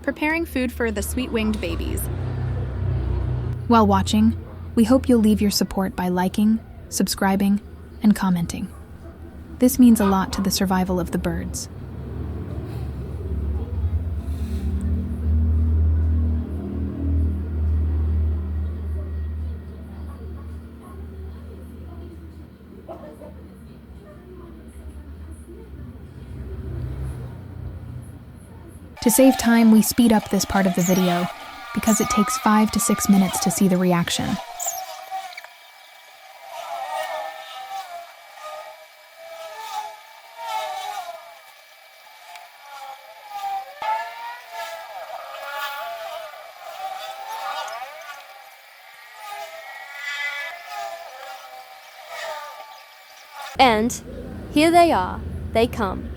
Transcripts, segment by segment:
preparing food for the sweet-winged babies. While watching, we hope you'll leave your support by liking, subscribing, and commenting. This means a lot to the survival of the birds. To save time, we speed up this part of the video because it takes 5 to 6 minutes to see the reaction. And here they are, they come.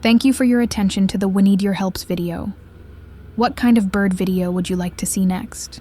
Thank you for your attention to the We Need Your Helps video. What kind of bird video would you like to see next?